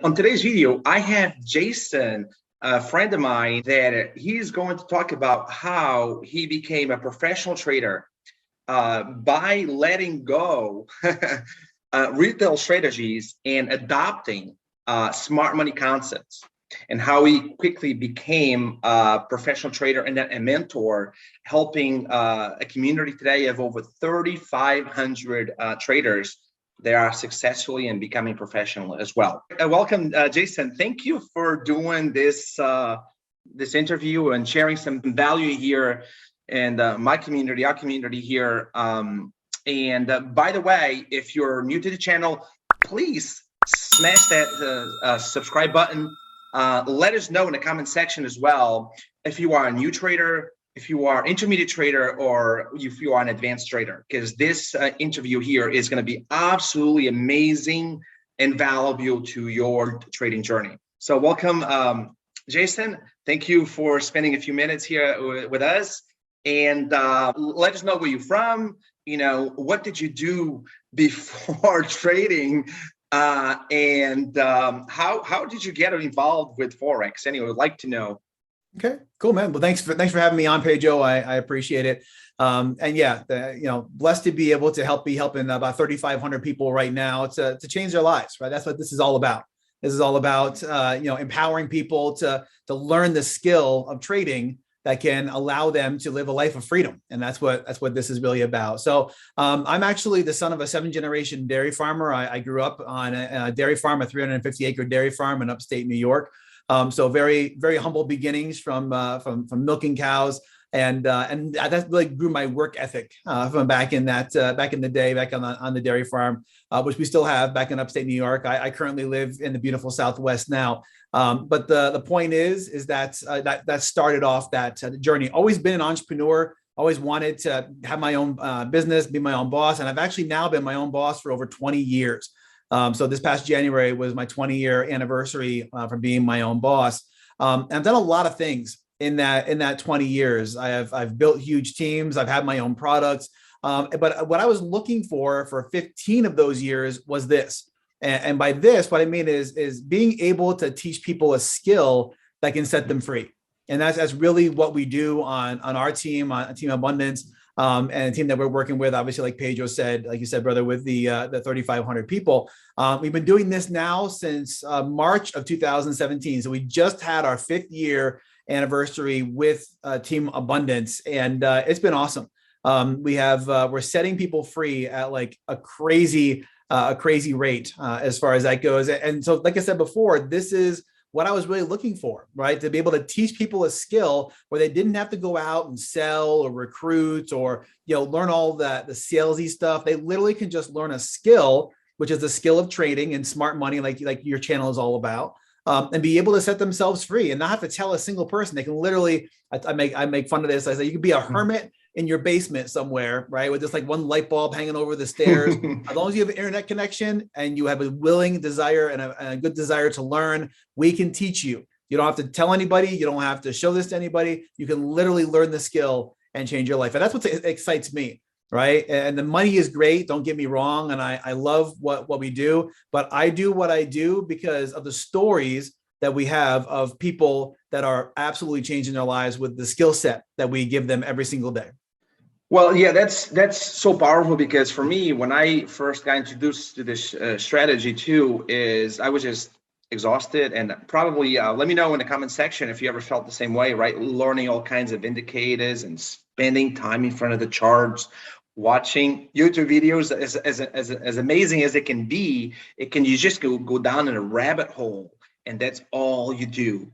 On today's video, I have Jason, a friend of mine, that he's going to talk about how he became a professional trader by letting go retail strategies and adopting smart money concepts, and how he quickly became a professional trader and a mentor, helping a community today of over 3,500 traders. They are successfully and becoming professional as well. Welcome, Jason. Thank you for doing this interview and sharing some value here and my community, our community here. And by the way, if you're new to the channel, please smash that subscribe button. Let us know in the comment section as well if you are a new trader, if you are intermediate trader, or if you are an advanced trader, because this interview here is going to be absolutely amazing and valuable to your trading journey. So welcome, Jason. Thank you for spending a few minutes here with us, and let us know where you're from. You know, what did you do before trading, and how did you get involved with Forex? Anyway, I'd like to know. Okay, cool, man. Well, thanks for having me on, Pedro. I appreciate it. And yeah, blessed to be able to be helping about 3,500 people right now to change their lives. Right, that's what this is all about. This is all about empowering people to learn the skill of trading that can allow them to live a life of freedom, and that's what this is really about. So I'm actually the son of a 7th-generation dairy farmer. I grew up on a dairy farm, a 350-acre dairy farm in upstate New York. So very, very humble beginnings from milking cows, and that really grew my work ethic from back in the day, back on the dairy farm, which we still have back in upstate New York. I currently live in the beautiful Southwest now. But the point is that that started off that journey. Always been an entrepreneur. Always wanted to have my own business, be my own boss, and I've actually now been my own boss for over 20 years. So this past January was my 20-year anniversary from being my own boss. And I've done a lot of things in that 20 years. I've built huge teams. I've had my own products. But what I was looking for 15 of those years was this. And by this, what I mean is being able to teach people a skill that can set them free. And that's really what we do on our team, on Team Abundance. And a team that we're working with, obviously, like Pedro said, like you said, brother, with the 3,500 people. We've been doing this now since March of 2017. So we just had our 5th-year anniversary with Team Abundance, and it's been awesome. We're setting people free at like a crazy rate as far as that goes. And so, like I said before, this is what I was really looking for, right? To be able to teach people a skill where they didn't have to go out and sell or recruit or, learn all the salesy stuff. They literally can just learn a skill, which is the skill of trading and smart money, like your channel is all about, and be able to set themselves free and not have to tell a single person. They can literally, I make fun of this. I say, you could be a hermit in your basement somewhere, right? With just like one light bulb hanging over the stairs. As long as you have an internet connection and you have a willing desire and a good desire to learn, we can teach you. You don't have to tell anybody. You don't have to show this to anybody. You can literally learn the skill and change your life. And that's what excites me, right? And the money is great. Don't get me wrong. And I love what we do, but I do what I do because of the stories that we have of people that are absolutely changing their lives with the skill set that we give them every single day. Well, yeah, that's so powerful, because for me, when I first got introduced to this strategy too, is I was just exhausted, and probably let me know in the comment section if you ever felt the same way, right? Learning all kinds of indicators and spending time in front of the charts, watching YouTube videos, as amazing as it can be, you just go down in a rabbit hole, and that's all you do.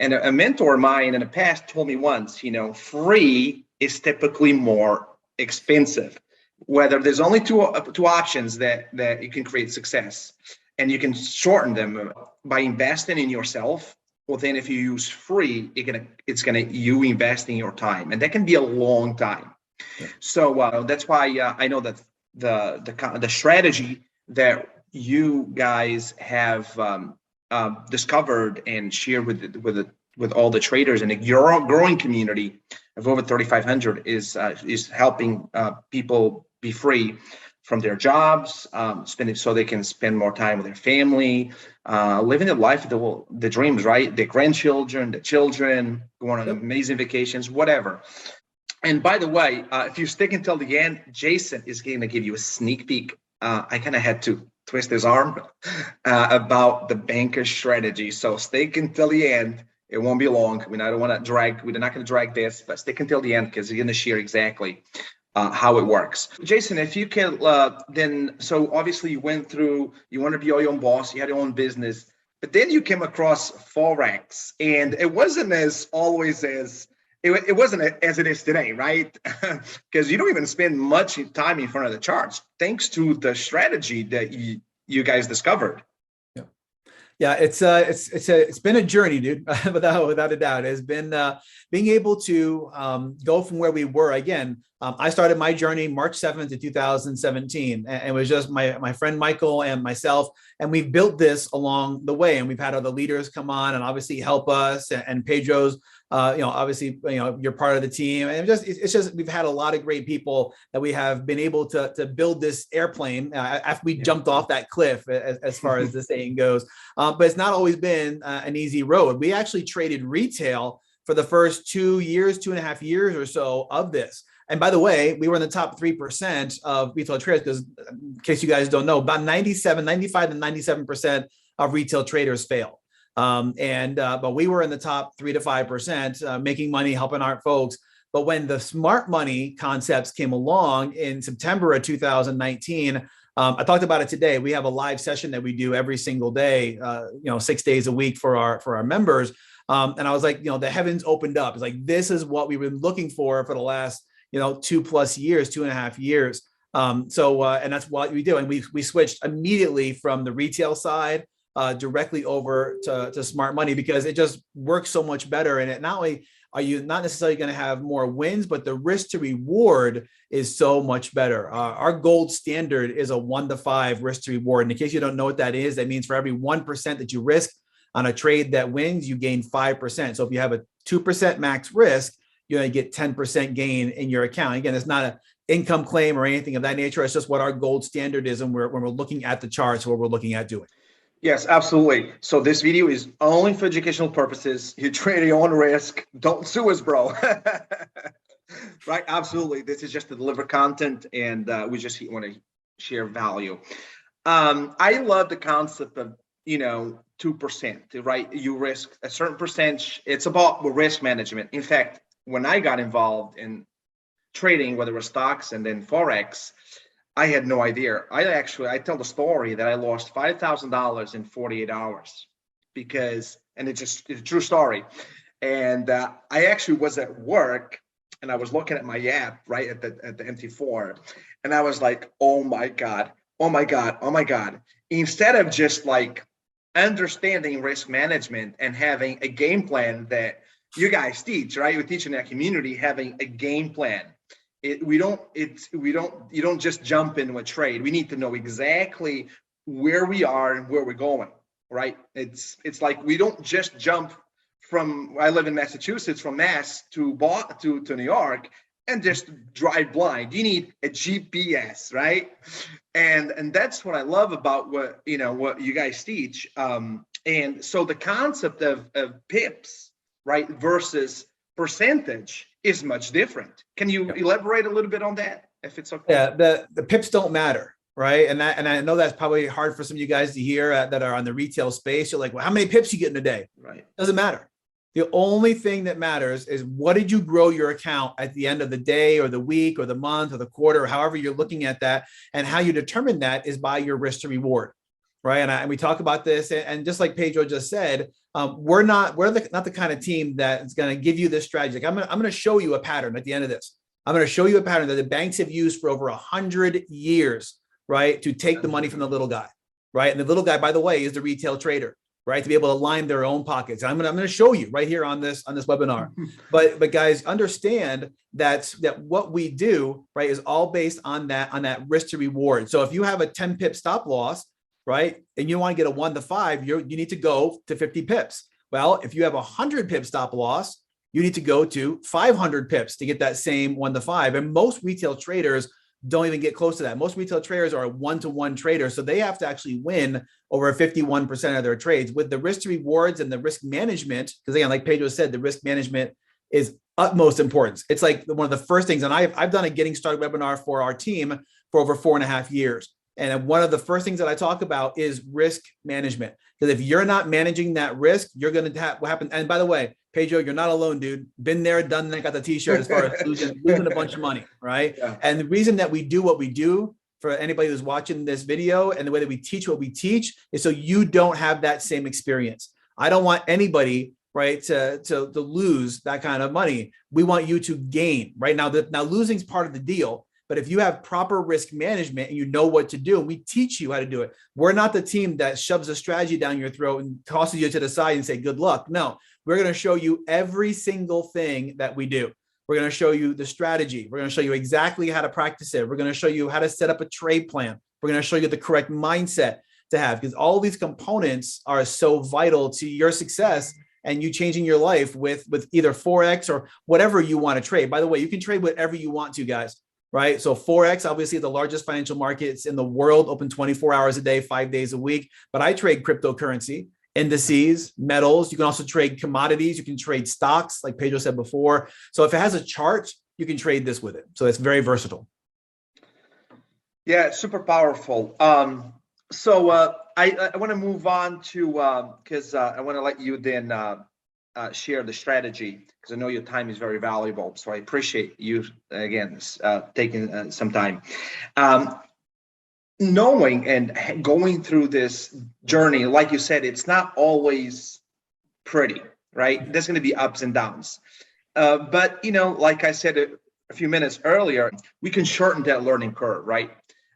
And a mentor of mine in the past told me once, free is typically more expensive. Whether there's only two options that you can create success, and you can shorten them by investing in yourself. Well, then if you use free, you invest in your time, and that can be a long time. Yeah. So that's why I know that the strategy that you guys have discovered and shared with all the traders and your growing community of over 3,500 is helping people be free from their jobs, spending so they can spend more time with their family, living the life of the dreams, right? The grandchildren, the children, going on amazing vacations, whatever. And by the way, if you stick until the end, Jason is going to give you a sneak peek. I kind of had to twist his arm about the banker strategy. So stick until the end. It won't be long. We're not going to drag this, but stick until the end because he's going to share exactly how it works. Jason, if you can, then, so obviously you went through, you want to be your own boss, you had your own business, but then you came across Forex, and it wasn't as always as, it wasn't as it is today, right? Because you don't even spend much time in front of the charts, thanks to the strategy that you guys discovered. Yeah, it's been a journey, dude, without a doubt. It's been being able to go from where we were. Again, I started my journey March 7th of 2017, and it was just my friend Michael and myself, and we've built this along the way, and we've had other leaders come on and obviously help us, and Pedro's, obviously, you're part of the team, and it's just we've had a lot of great people that we have been able to build this airplane after we jumped off that cliff, as far as the saying goes. But it's not always been an easy road. We actually traded retail for the first 2.5 years or so of this. And by the way, we were in the top 3% of retail traders, because in case you guys don't know, about 95 to 97% of retail traders fail. But we were in the top 3 to 5%, making money, helping our folks. But when the smart money concepts came along in September of 2019, I talked about it today. We have a live session that we do every single day, 6 days a week for our members. And I was like, the heavens opened up. It's like, this is what we've been looking for the last, 2+ years, 2.5 years. And that's what we do. And we switched immediately from the retail side directly over to smart money, because it just works so much better. And it not only are you not necessarily going to have more wins, but the risk to reward is so much better. Our gold standard is a 1 to 5 risk to reward. And in case you don't know what that is, that means for every 1% that you risk on a trade that wins, you gain 5%. So if you have a 2% max risk, you're going to get 10% gain in your account. Again, it's not an income claim or anything of that nature. It's just what our gold standard is, and when we're looking at the charts, what we're looking at doing. Yes, absolutely. So this video is only for educational purposes. You trade your own risk. Don't sue us, bro. Right? Absolutely. This is just to deliver content, and we just want to share value. I love the concept of 2%, right? You risk a certain percentage. It's about risk management. In fact, when I got involved in trading, whether it was stocks and then Forex, I had no idea. I tell the story that I lost $5,000 in 48 hours and it's a true story. And I actually was at work, and I was looking at my app right at the MT4, and I was like, oh my God. Instead of just like understanding risk management and having a game plan that you guys teach, right? You're teaching that community, having a game plan. You don't just jump into a trade. We need to know exactly where we are and where we're going, right? It's like we don't just jump from, I live in Massachusetts, from Mass to New York and just drive blind. You need a GPS, right? And that's what I love about what you guys teach. And so the concept of pips, right, versus percentage is much different. Can you elaborate a little bit on that, if it's okay? Yeah, the pips don't matter, right? And I know that's probably hard for some of you guys to hear that are on the retail space. You're like, well, how many pips you get in a day? Right. Doesn't matter. The only thing that matters is, what did you grow your account at the end of the day or the week or the month or the quarter, or however you're looking at that. And how you determine that is by your risk to reward, right? And we talk about this, and just like Pedro just said, we're not the kind of team that's going to give you this strategy. Like, I'm going to show you a pattern at the end of this. I'm going to show you a pattern that the banks have used for over 100 years, right, to take the money from the little guy, right? And the little guy, by the way, is the retail trader, right, to be able to line their own pockets. And I'm going to show you right here on this webinar. But guys, understand that what we do, right, is all based on that risk to reward. So if you have a 10 pip stop loss, right, and you want to get a 1 to 5, you need to go to 50 pips. Well, if you have a 100 pip stop loss, you need to go to 500 pips to get that same 1 to 5. And most retail traders don't even get close to that. Most retail traders are a one-to-one trader, so they have to actually win over 51% of their trades. With the risk to rewards and the risk management, because again, like Pedro said, the risk management is utmost importance. It's like one of the first things, and I've done a getting started webinar for our team for over 4.5 years. And one of the first things that I talk about is risk management. Because if you're not managing that risk, you're going to have what happens. And by the way, Pedro, you're not alone, dude. Been there, done that, got the t-shirt as far as losing a bunch of money, right? Yeah. And the reason that we do what we do, for anybody who's watching this video, and the way that we teach what we teach, is so you don't have that same experience. I don't want anybody, right, to lose that kind of money. We want you to gain, right? Now losing is part of the deal. But if you have proper risk management and you know what to do, and we teach you how to do it, we're not the team that shoves a strategy down your throat and tosses you to the side and say, good luck. No, we're going to show you every single thing that we do. We're going to show you the strategy. We're going to show you exactly how to practice it. We're going to show you how to set up a trade plan. We're going to show you the correct mindset to have, because all these components are so vital to your success and you changing your life with either Forex or whatever you want to trade. By the way, you can trade whatever you want to, guys. Right. So Forex, obviously the largest financial markets in the world, open 24 hours a day, 5 days a week. But I trade cryptocurrency, indices, metals. You can also trade commodities. You can trade stocks, like Pedro said before. So if it has a chart, you can trade this with it. So it's very versatile. Yeah, super powerful. So I want to move on to, because I want to let you then share the strategy, because I know your time is very valuable. So I appreciate you again taking some time. Knowing and going through this journey, like you said, it's not always pretty, right? There's going to be ups and downs. But like I said a few minutes earlier, we can shorten that learning curve, right?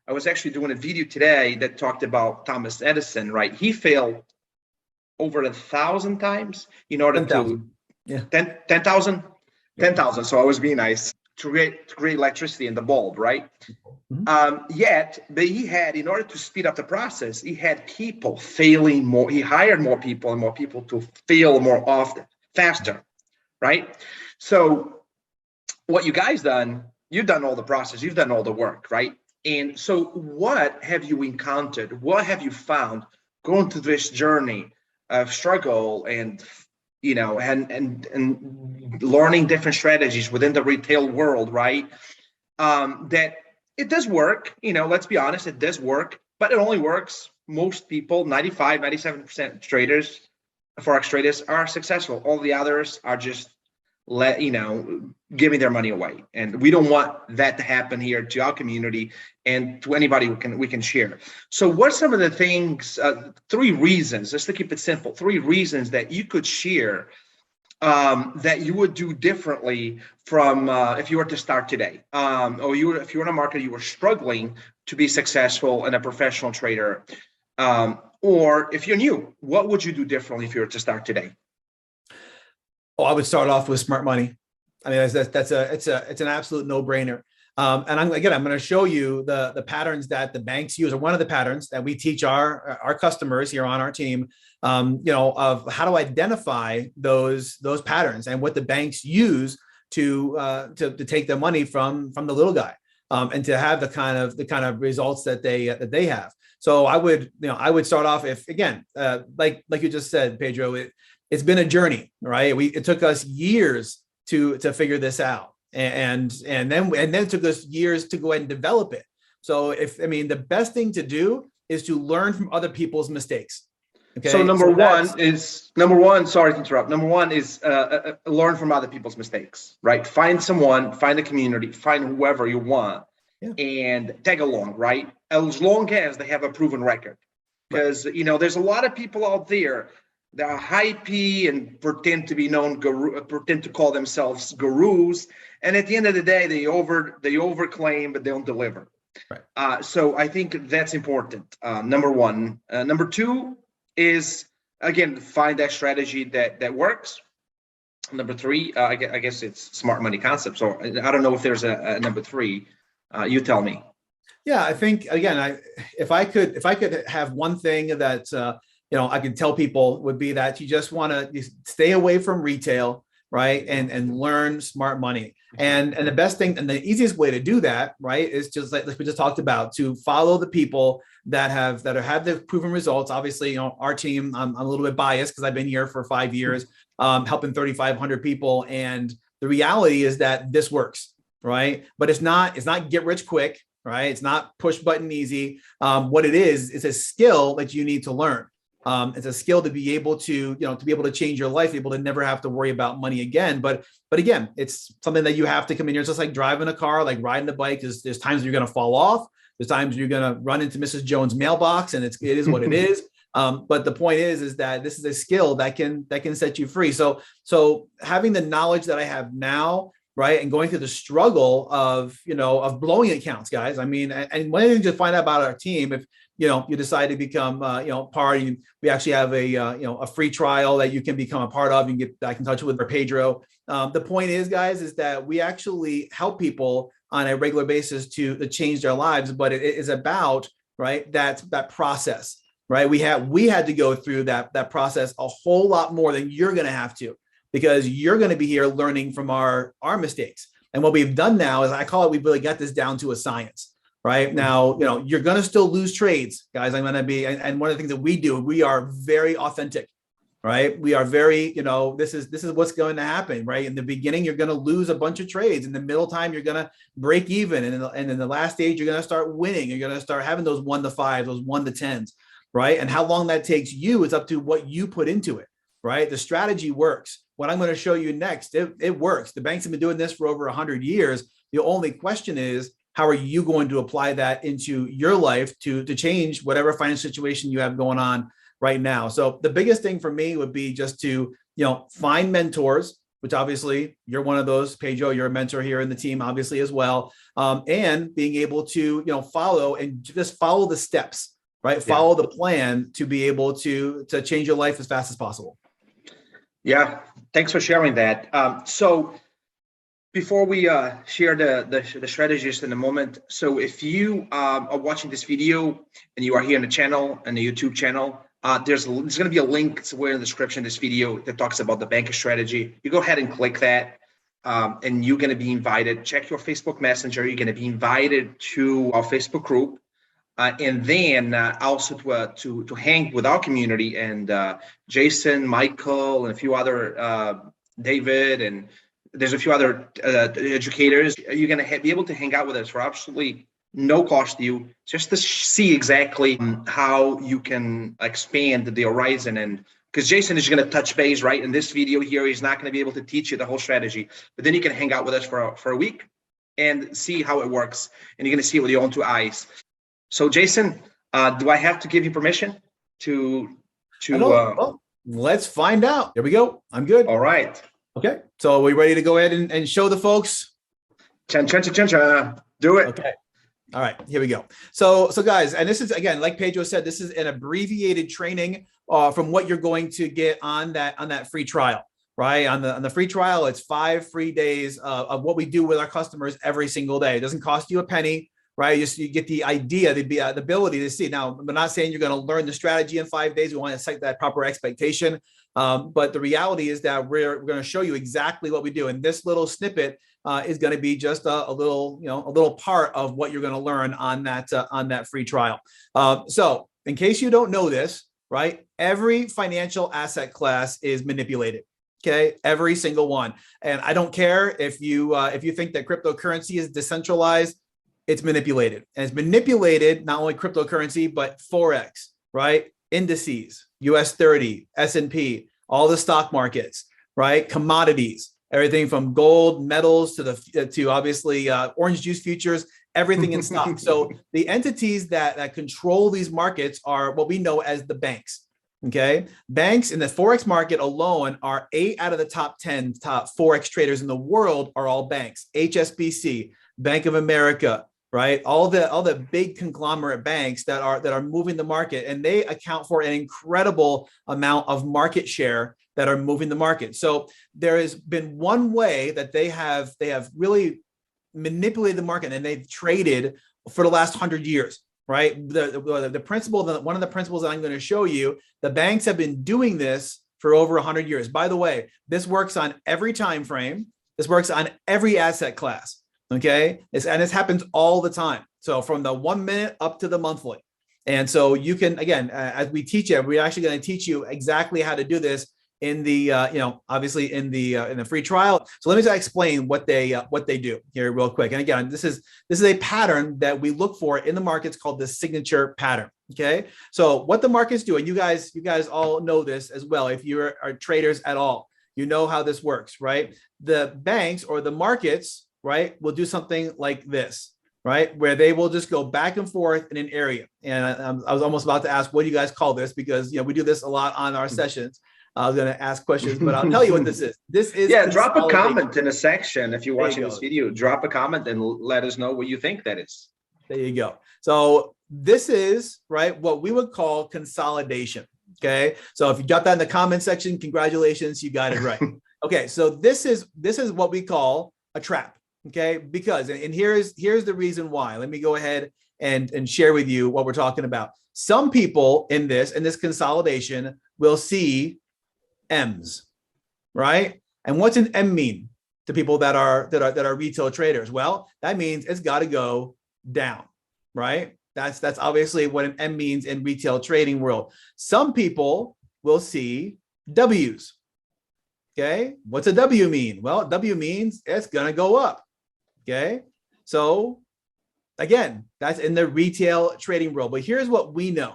I was actually doing a video today that talked about Thomas Edison, right? He failed over 1,000 times in order 10,000. Yeah. 10,000? 10,000. So I was being nice to create electricity in the bulb, right? Mm-hmm. But he had, in order to speed up the process, he had people failing more. He hired more people and more people to fail more often, faster, right? So what you guys done, you've done all the process, you've done all the work, right? And so what have you encountered? What have you found going through this journey of struggle and and learning different strategies within the retail world, right? That it does work, let's be honest, it does work, but it only works. Most people, 95, 97% traders, Forex traders, are successful. All the others are just giving their money away. And we don't want that to happen here to our community and to anybody we can share. So what are some of the things, 3 reasons, just to keep it simple, 3 reasons that you could share that you would do differently from if you were to start today, or if you were in a market, you were struggling to be successful and a professional trader, or if you're new, what would you do differently if you were to start today? Oh, I would start off with smart money. I mean, it's an absolute no-brainer. And I'm going to show you the patterns that the banks use, or one of the patterns that we teach our customers here on our team, of how to identify those patterns and what the banks use to take the money from the little guy, and to have the kind of results that they have. So I would start off, if again, like you just said, Pedro, it's been a journey, right? It took us years to figure this out. And then it took us years to go ahead and develop it. So the best thing to do is to learn from other people's mistakes. Okay. So number one, sorry to interrupt. Number one is learn from other people's mistakes, right? Find a community, find whoever you want, and tag along, right? As long as they have a proven record, because there's a lot of people out there that are hypey and pretend to call themselves gurus, and at the end of the day, they overclaim but they don't deliver. Right. So I think that's important. Number one. Number 2 is, again, find that strategy that works. Number 3, I guess it's smart money concept. So I don't know if there's a number 3. You tell me. Yeah, I think again, if I could have one thing that I could tell people, would be that you just want to stay away from retail. right? And learn smart money. And the best thing and the easiest way to do that, right, is just like we just talked about, to follow the people that have the proven results. Obviously, our team, I'm a little bit biased because I've been here for 5 years, helping 3,500 people. And the reality is that this works, right? But it's not get rich quick, right? It's not push button easy. What it is a skill that you need to learn. It's a skill to be able to, to be able to change your life, be able to never have to worry about money again. But again, it's something that you have to come in here. It's just like driving a car, like riding a bike. There's times you're going to fall off. There's times you're going to run into Mrs. Jones' mailbox, and it is what it is. But the point is that this is a skill that can set you free. So having the knowledge that I have now, right, and going through the struggle of blowing accounts, guys. I mean, and one thing to find out about our team, if you decide to become part, we actually have a free trial that you can become a part of. You can get back in touch with Pedro. The point is, guys, is that we actually help people on a regular basis to change their lives, but it is about, right, that process, right? We had to go through that process a whole lot more than you're going to have to, because you're going to be here learning from our mistakes. And what we've done now is, I call it, we've really got this down to a science. Right now, you're going to still lose trades, guys. I'm going to be, and one of the things that we do, we are very authentic, right? We are very, this is what's going to happen, right? In the beginning, you're going to lose a bunch of trades. In the middle time, you're going to break even. And in the last stage, you're going to start winning. You're going to start having those 1 to 5, those 1 to 10s, right? And how long that takes you is up to what you put into it, right? The strategy works. What I'm going to show you next, it works. The banks have been doing this for over 100 years. The only question is, how are you going to apply that into your life to change whatever financial situation you have going on right now? So the biggest thing for me would be just to, find mentors, which obviously you're one of those. Pedro, you're a mentor here in the team, obviously, as well. And being able to, follow and just follow the steps, right? Yeah. Follow the plan to be able to change your life as fast as possible. Yeah. Thanks for sharing that. So before we share the strategies in a moment, so if you are watching this video and you are here in the channel, and the YouTube channel, there's going to be a link somewhere in the description of this video that talks about the banking strategy. You go ahead and click that, and you're going to be invited. Check your Facebook Messenger. You're going to be invited to our Facebook group, and then also to hang with our community, and Jason, Michael, and a few other David, and there's a few other educators. You're going to be able to hang out with us for absolutely no cost to you, just to see exactly how you can expand the horizon. And because Jason is going to touch base right in this video here, he's not going to be able to teach you the whole strategy, but then you can hang out with us for a week and see how it works, and you're going to see it with your own 2 eyes. So Jason, do I have to give you permission to well, let's find out. There we go. I'm good. All right. Okay, so are we ready to go ahead and show the folks? Chan, chan, chan, chan, chan. Do it. Okay. All right, here we go. So guys, and this is, again, like Pedro said, this is an abbreviated training from what you're going to get on that free trial, right? On the free trial, it's 5 free days of what we do with our customers every single day. It doesn't cost you a penny, right? You get the idea, the ability to see. Now, I'm not saying you're going to learn the strategy in 5 days. We want to set that proper expectation. But the reality is that we're going to show you exactly what we do. And this little snippet is going to be just a little part of what you're going to learn on that free trial. So in case you don't know this, right, every financial asset class is manipulated. Okay, every single one. And I don't care if you think that cryptocurrency is decentralized, it's manipulated. And it's manipulated, not only cryptocurrency, but Forex, right? Indices, US 30, S&P, all the stock markets, right? Commodities, everything from gold, metals to obviously orange juice futures, everything in stock. So the entities that control these markets are what we know as the banks. Okay, banks in the Forex market alone are 8 out of the top 10 top Forex traders in the world are all banks. HSBC, Bank of America, right? All the big conglomerate banks that are moving the market, and they account for an incredible amount of market share that are moving the market. So there has been one way that they have really manipulated the market, and they've traded for the last 100 years. Right. The principle, one of the principles that I'm going to show you, the banks have been doing this for over 100 years. By the way, this works on every time frame. This works on every asset class. Okay. And this happens all the time. So from the 1 minute up to the monthly. And so you can, again, as we teach you, we're actually going to teach you exactly how to do this in the, obviously in the free trial. So let me just explain what they do here real quick. And again, this is a pattern that we look for in the markets called the signature pattern. Okay. So what the markets do, and you guys all know this as well. If you are traders at all, you know how this works, right? The banks or the markets, right, will do something like this, right? Where they will just go back and forth in an area. And I was almost about to ask, what do you guys call this? Because, we do this a lot on our sessions. I was going to ask questions, but I'll tell you what this is. This is drop a comment in a section. If you're watching this video, drop a comment and let us know what you think that is. There you go. So this is, right, what we would call consolidation. Okay. So if you got that in the comment section, congratulations, you got it right. Okay. So this is what we call a trap. Okay. Because, and here's the reason why. Let me go ahead and share with you what we're talking about. Some people in this consolidation will see M's, right? And what's an M mean to people that are retail traders? Well, that means it's got to go down, right? That's obviously what an M means in retail trading world. Some people will see W's. Okay, what's a W mean? Well, W means it's gonna go up. Okay, so again, that's in the retail trading world. But here's what we know.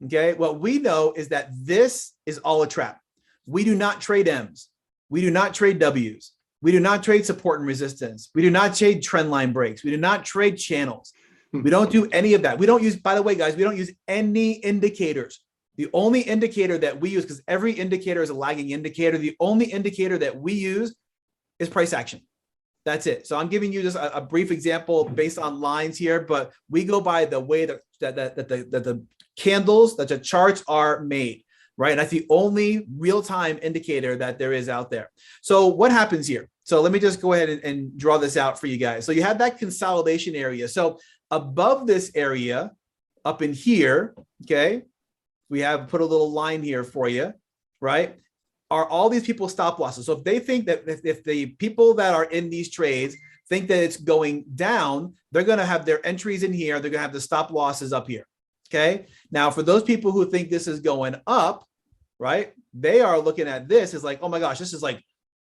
Okay, what we know is that this is all a trap. We do not trade M's. We do not trade W's. We do not trade support and resistance. We do not trade trend line breaks. We do not trade channels. We don't do any of that. We don't use, by the way, guys, we don't use any indicators. The only indicator that we use, because every indicator is a lagging indicator, the only indicator that we use is price action. That's it. So I'm giving you just a brief example based on lines here, but we go by the way that the candles, that the charts are made. Right. And that's the only real-time indicator that there is out there. So what happens here? So let me just go ahead and draw this out for you guys. So you have that consolidation area. So above this area up in here, okay, we have put a little line here for you, right? Are all these people stop losses? So if they think that if the people that are in these trades think that it's going down, they're going to have their entries in here. They're going to have the stop losses up here. Okay. Now, for those people who think this is going up, right, they are looking at this as like, oh my gosh, this is like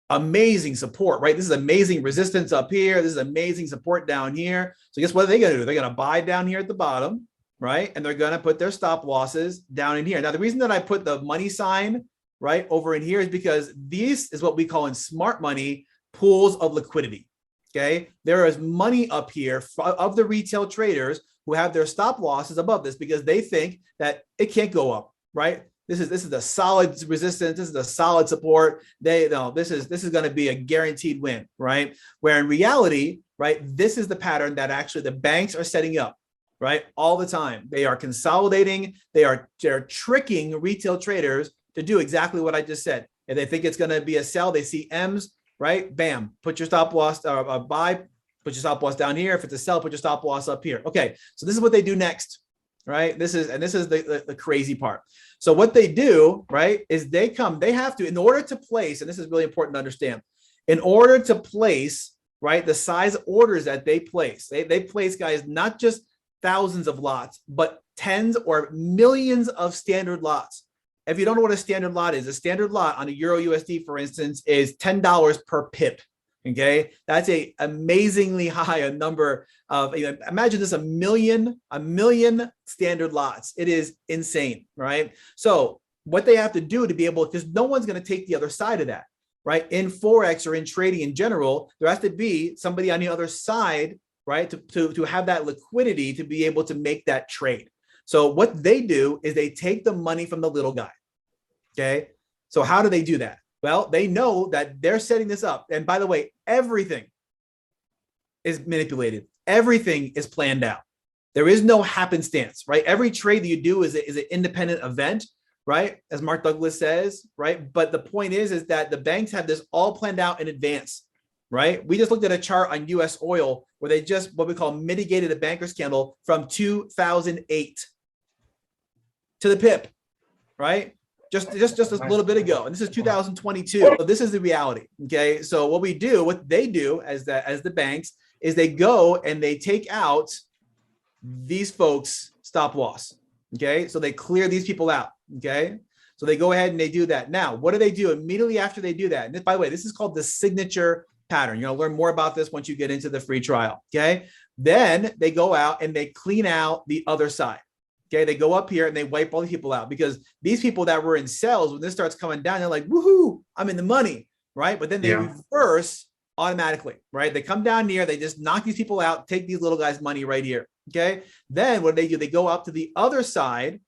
amazing support, right? This is amazing resistance up here. This is amazing support down here. So guess what are they going to do? They're going to buy down here at the bottom, right? And they're going to put their stop losses down in here. Now, the reason that I put the money sign right over in here is because these is what we call in smart money pools of liquidity. Okay. There is money up here of the retail traders who have their stop losses above this because they think that it can't go up, right? This is a solid resistance. This is a solid support. They know this is going to be a guaranteed win, right? Where in reality, right, this is the pattern that actually the banks are setting up, right, all the time. They are consolidating. They're tricking retail traders to do exactly what I just said. If they think it's going to be a sell, they see M's, right? Bam, put your stop loss buy. Put your stop loss down here. If it's a sell, put your stop loss up here. Okay, so this is what they do next. Right? This is the crazy part. So what they do, right, is they have to, in order to place, and this is really important to understand, in order to place, right, the size orders that they place, they place, guys, not just thousands of lots, but tens or millions of standard lots. If you don't know what a standard lot is, a standard lot on a Euro USD, for instance, is $10 per pip. Okay, that's a amazingly high a number of, imagine this, a million standard lots. It is insane, right? So what they have to do to be able, because no one's going to take the other side of that, right? In Forex or in trading in general, there has to be somebody on the other side, right? To have that liquidity to be able to make that trade. So what they do is they take the money from the little guy. Okay, so how do they do that? Well, they know that they're setting this up. And by the way, everything is manipulated. Everything is planned out. There is no happenstance, right? Every trade that you do is an independent event, right? As Mark Douglas says, right? But the point is that the banks have this all planned out in advance, right? We just looked at a chart on US oil where they just what we call mitigated a banker's candle from 2008 to the pip, right? just a little bit ago, and this is 2022. So this is the reality. Okay, so what they do as the banks is they go and they take out these folks' stop loss. Okay, so they clear these people out. Okay, so they go ahead and they do that. Now, what do they do immediately after they do that? And this, by the way, this is called the signature pattern. You're going to learn more about this once you get into the free trial. Okay, then they go out and they clean out the other side. Okay, they go up here and they wipe all the people out, because these people that were in cells, when this starts coming down, they're like, woohoo, I'm in the money, right? But then they reverse automatically, right? They come down here, they just knock these people out, take these little guys' money right here. Okay, then what do? They go up to the other side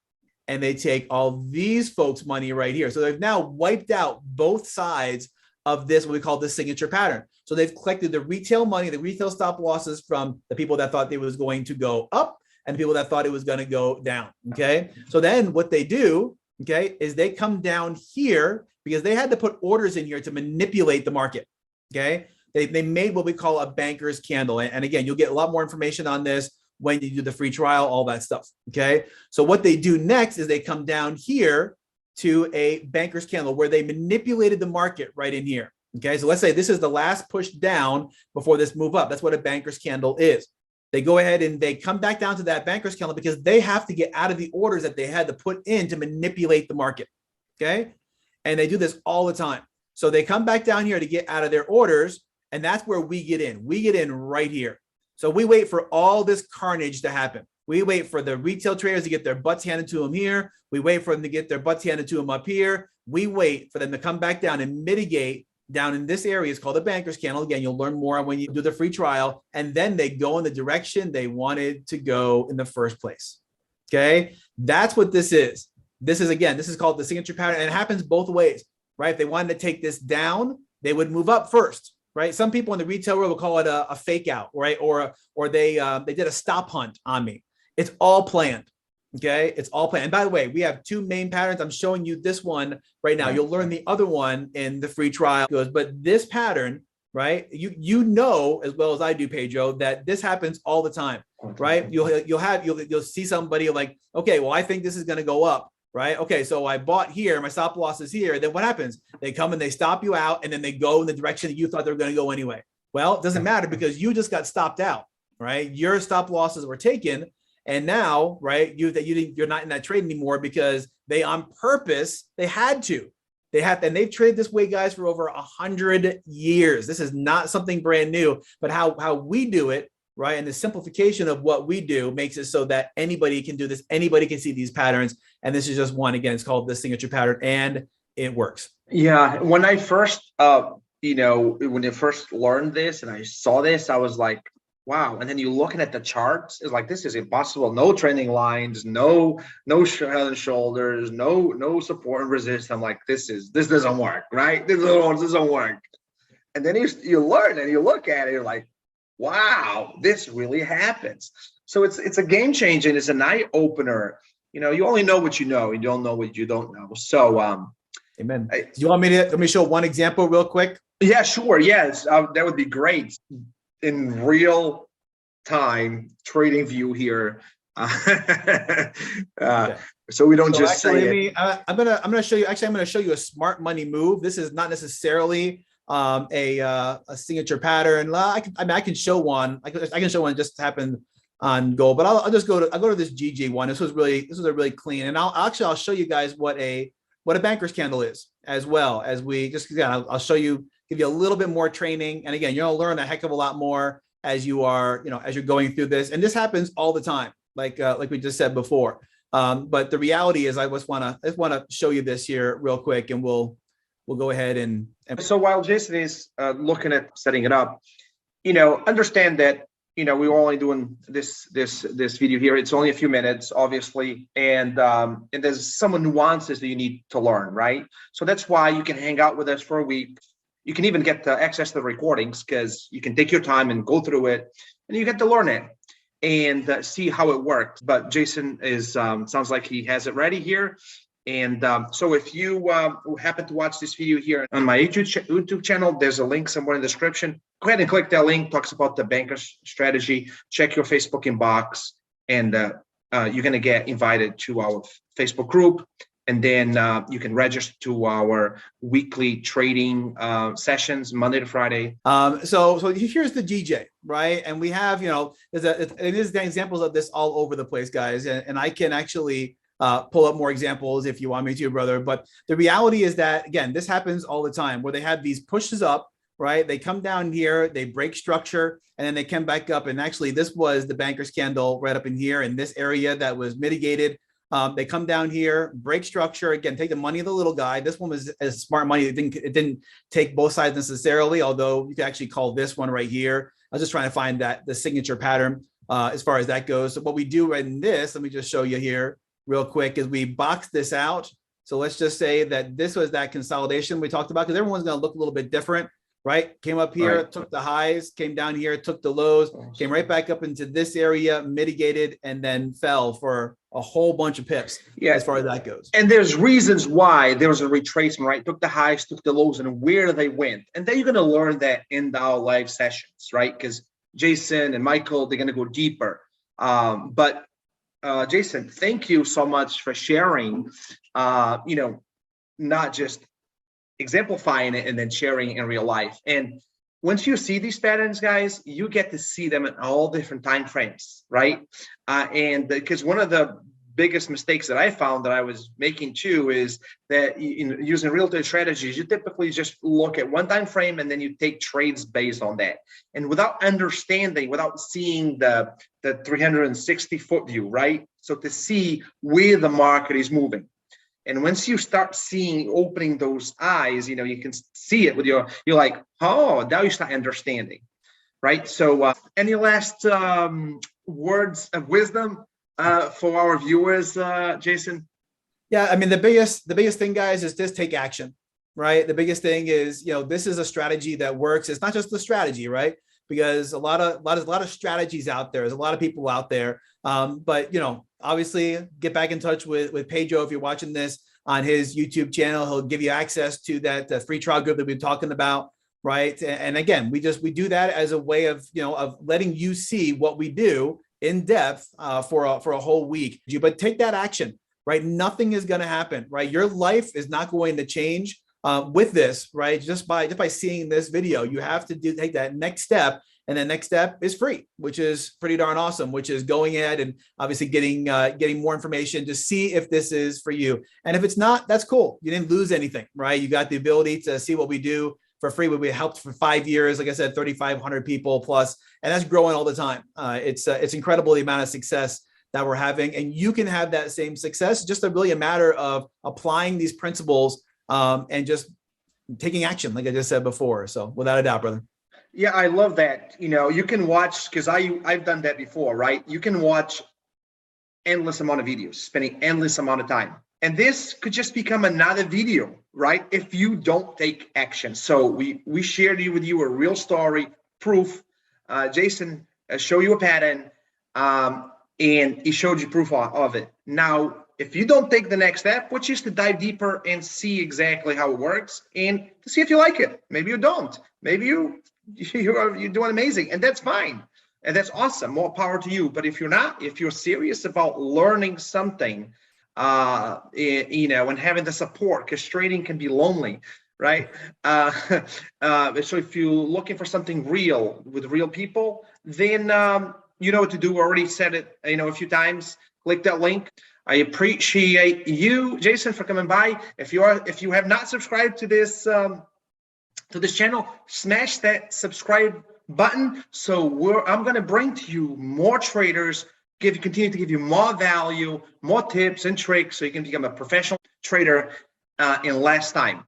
and they take all these folks' money right here. So they've now wiped out both sides of this, what we call the signature pattern. So they've collected the retail money, the retail stop losses from the people that thought it was going to go up and people that thought it was going to go down. Okay, so then what they do, okay, is they come down here because they had to put orders in here to manipulate the market. Okay, they made what we call a banker's candle. And again, you'll get a lot more information on this when you do the free trial, all that stuff. Okay, so what they do next is they come down here to a banker's candle where they manipulated the market right in here. Okay, so let's say this is the last push down before this move up. That's what a banker's candle is. They go ahead and they come back down to that banker's candle because they have to get out of the orders that they had to put in to manipulate the market. Okay, and they do this all the time. So they come back down here to get out of their orders, and that's where we get in. We get in right here. So we wait for all this carnage to happen. We wait for the retail traders to get their butts handed to them here. We wait for them to get their butts handed to them up here. We wait for them to come back down and mitigate down in this area. It's called a banker's candle. Again, you'll learn more when you do the free trial. And then they go in the direction they wanted to go in the first place. Okay, that's what this is. This is called the signature pattern, and it happens both ways, right? If they wanted to take this down, they would move up first. Right. Some people in the retail world will call it a fake out, right? Or they did a stop hunt on me. It's all planned. Okay. It's all planned. And by the way, we have two main patterns. I'm showing you this one right now. You'll learn the other one in the free trial. But this pattern, right? You know as well as I do, Pedro, that this happens all the time, right? You'll see somebody like, okay, well, I think this is going to go up. Right. Okay. So I bought here, my stop loss is here. Then what happens? They come and they stop you out, and then they go in the direction that you thought they were going to go anyway. Well, it doesn't matter because you just got stopped out. Right. Your stop losses were taken. And now, right, you're not in that trade anymore because they on purpose, they had to. And they've traded this way, guys, for over 100 years. This is not something brand new, but how we do it. Right. And the simplification of what we do makes it so that anybody can do this. Anybody can see these patterns. And this is just one. Again, it's called the signature pattern, and it works. Yeah. When I first, when I first learned this and I saw this, I was like, wow. And then you're looking at the charts, it's like, this is impossible. No trending lines, no head and shoulders, no support and resistance. I'm like, this doesn't work, right? This doesn't work. And then you learn and you look at it, you're like, wow, this really happens. So it's a game changer. It's an eye opener. You only know what you know. You don't know what you don't know. So, amen. Do you want me to let me show one example real quick? Yeah, sure. Yes, that would be great. In real time trading view here. So we don't just say it. I'm gonna show you. Actually, I'm gonna show you a smart money move. This is not necessarily a signature pattern. I can show one. I can show one just happened on gold, but I'll go to this GG one. This was a really clean, and I'll show you guys what a banker's candle is as well as we just I'll show you, give you a little bit more training, and again, you're gonna learn a heck of a lot more as you're going through this, and this happens all the time, like we just said before. But the reality is, I just want to show you this here real quick, and we'll go ahead and. So while Jason is looking at setting it up, understand that we're only doing this video here. It's only a few minutes, obviously, and there's some nuances that you need to learn, right? So that's why you can hang out with us for a week. You can even get access to the recordings because you can take your time and go through it, and you get to learn it and see how it works. But Jason sounds like he has it ready here. And so if you happen to watch this video here on my YouTube channel, there's a link somewhere in the description. Go ahead and click that link. Talks about the banker's strategy. Check your Facebook inbox, and you're going to get invited to our Facebook group. And then you can register to our weekly trading sessions, Monday to Friday. So here's the GJ, right? And we have, there's examples of this all over the place, guys. And I can actually pull up more examples if you want me to, brother. But the reality is that, again, this happens all the time where they have these pushes up, right? They come down here, they break structure, and then they come back up. And actually, this was the banker's candle right up in here in this area that was mitigated. They come down here, break structure again, take the money of the little guy. This one was as smart money. It didn't take both sides necessarily, although you could actually call this one right here. I was just trying to find the signature pattern as far as that goes. So what we do in this, let me just show you here real quick, is we box this out. So let's just say that this was that consolidation we talked about, because everyone's going to look a little bit different. Right? Came up here, right, took the highs, came down here, took the lows, came right back up into this area, mitigated, and then fell for a whole bunch of pips. Yeah, as far as that goes. And there's reasons why there was a retracement, right? Took the highs, took the lows, and where they went. And then you're going to learn that in our live sessions, right? Because Jason and Michael, they're going to go deeper. But Jason, thank you so much for sharing, not just exemplifying it and then sharing in real life. And once you see these patterns, guys, you get to see them in all different time frames, right? And because one of the biggest mistakes that I found that I was making too is that using real-time strategies, you typically just look at one time frame and then you take trades based on that. And without understanding, without seeing the 360-foot view, right? So to see where the market is moving. And once you start opening those eyes, you can see it with you're like, oh, now you start understanding, right? So any last words of wisdom for our viewers, Jason? Yeah, I mean, the biggest thing, guys, is just take action, right? The biggest thing is, this is a strategy that works. It's not just the strategy, right? Because a lot of strategies out there. There's a lot of people out there. But obviously, get back in touch with Pedro if you're watching this on his YouTube channel. He'll give you access to that free trial group that we've been talking about, right? And again, we do that as a way of of letting you see what we do in depth for a whole week. But take that action, right? Nothing is going to happen, right? Your life is not going to change with this, right? Just by seeing this video. You have to take that next step. And the next step is free, which is pretty darn awesome, which is going ahead and obviously getting more information to see if this is for you. And if it's not, that's cool. You didn't lose anything, right? You got the ability to see what we do for free. We helped for 5 years, like I said, 3,500 people plus, and that's growing all the time. It's incredible the amount of success that we're having, and you can have that same success. It's just really a matter of applying these principles and just taking action, like I just said before. So without a doubt, brother. Yeah, I love that. You can watch, because I've done that before, right? You can watch endless amount of videos, spending endless amount of time. And this could just become another video, right? If you don't take action. So we shared with you a real story, proof. Jason showed you a pattern, and he showed you proof of it. Now, if you don't take the next step, which is to dive deeper and see exactly how it works and to see if you like it. Maybe you don't. Maybe you're doing amazing, and that's fine. And that's awesome. More power to you. But if you're not, if you're serious about learning something, and having the support, because trading can be lonely, right? So if you're looking for something real with real people, then you know what to do. I already said it, a few times. Click that link. I appreciate you, Jason, for coming by. If you have not subscribed to this channel, smash that subscribe button. So I'm going to bring to you more traders, continue to give you more value, more tips and tricks, so you can become a professional trader in less time.